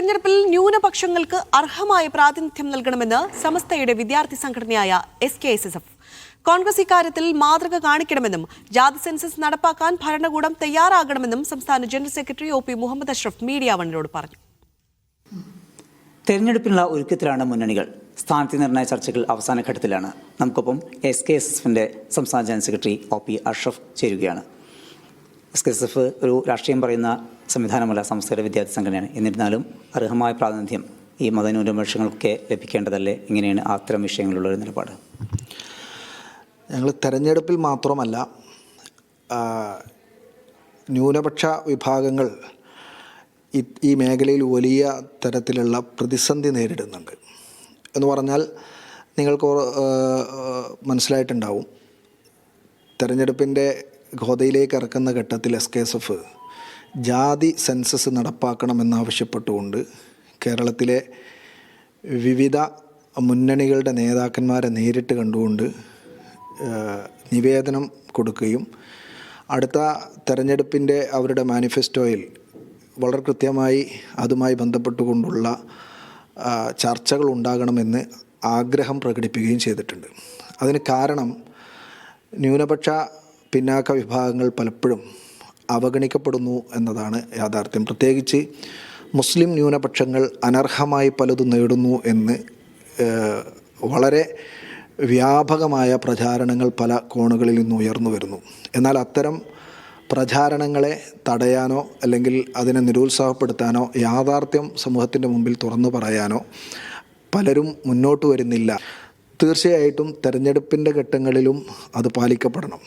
തെരഞ്ഞെടുപ്പിൽ ന്യൂനപക്ഷങ്ങൾക്ക് അർഹമായ പ്രാതിനിധ്യം നൽകണമെന്ന് സമസ്തയുടെ വിദ്യാർത്ഥി സംഘടനയായ SKSSF. കോൺഗ്രസ് ഇക്കാര്യത്തിൽ മാതൃക കാണിക്കണമെന്നും ജാതി സെൻസസ് നടപ്പാക്കാൻ ഭരണകൂടം തയ്യാറാകണമെന്നും സംസ്ഥാന general secretary OP Muhammad Ashraf media വണ്ണിനോട് പറഞ്ഞു. തെരഞ്ഞെടുപ്പിനുള്ള ഒരുക്കത്തിലാണ് മുന്നണികൾ. സ്ഥാനാർത്ഥി നിർണയ ചർച്ചകൾ അവസാന ഘട്ടത്തിലാണ്. നമുക്കൊപ്പം SKSSFന്റെ സംസ്ഥാന ജനറൽ സെക്രട്ടറി OP അഷ്റഫ് ചേരുകയാണ്. SKSSF ഒരു രാഷ്ട്രീയം പറയുന്ന സംവിധാനമല്ല, സംസ്ഥയുടെ വിദ്യാർത്ഥി സംഘടനയാണ്. എന്നിരുന്നാലും അർഹമായ പ്രാതിനിധ്യം ഈ മതന്യൂനപക്ഷങ്ങൾക്ക് ലഭിക്കേണ്ടതല്ലേ? ഇങ്ങനെയാണ് അത്തരം വിഷയങ്ങളുള്ളൊരു നിലപാട്. ഞങ്ങൾ തെരഞ്ഞെടുപ്പിൽ മാത്രമല്ല, ന്യൂനപക്ഷ വിഭാഗങ്ങൾ ഈ മേഖലയിൽ വലിയ തരത്തിലുള്ള പ്രതിസന്ധി നേരിടുന്നുണ്ട് എന്ന് പറഞ്ഞാൽ നിങ്ങൾക്ക് മനസ്സിലായിട്ടുണ്ടാവും. തെരഞ്ഞെടുപ്പിൻ്റെ ഗോതയിലേക്ക് ഇറക്കുന്ന ഘട്ടത്തിൽ SKSF ജാതി സെൻസസ് നടപ്പാക്കണമെന്നാവശ്യപ്പെട്ടുകൊണ്ട് കേരളത്തിലെ വിവിധ മുന്നണികളുടെ നേതാക്കന്മാരെ നേരിട്ട് കണ്ടുകൊണ്ട് നിവേദനം കൊടുക്കുകയും അടുത്ത തെരഞ്ഞെടുപ്പിൻ്റെ അവരുടെ മാനിഫെസ്റ്റോയിൽ വളരെ കൃത്യമായി അതുമായി ബന്ധപ്പെട്ടുകൊണ്ടുള്ള ചർച്ചകൾ ഉണ്ടാകണമെന്ന് ആഗ്രഹം പ്രകടിപ്പിക്കുകയും ചെയ്തിട്ടുണ്ട്. അതിന് കാരണം ന്യൂനപക്ഷ പിന്നാക്ക വിഭാഗങ്ങൾ പലപ്പോഴും അവഗണിക്കപ്പെടുന്നു എന്നതാണ് യാഥാർത്ഥ്യം. പ്രത്യേകിച്ച് മുസ്ലിം ന്യൂനപക്ഷങ്ങൾ അനർഹമായി പലതും നേടുന്നു എന്ന് വളരെ വ്യാപകമായ പ്രചാരണങ്ങൾ പല കോണുകളിൽ നിന്ന് ഉയർന്നു വരുന്നു. എന്നാൽ അത്തരം പ്രചാരണങ്ങളെ തടയാനോ അല്ലെങ്കിൽ അതിനെ നിരുത്സാഹപ്പെടുത്താനോ യാഥാർത്ഥ്യം സമൂഹത്തിൻ്റെ മുമ്പിൽ തുറന്നു പറയാനോ പലരും മുന്നോട്ട് വരുന്നില്ല. തീർച്ചയായിട്ടും തെരഞ്ഞെടുപ്പിൻ്റെ ഘട്ടങ്ങളിലും അത് പാലിക്കപ്പെടണം.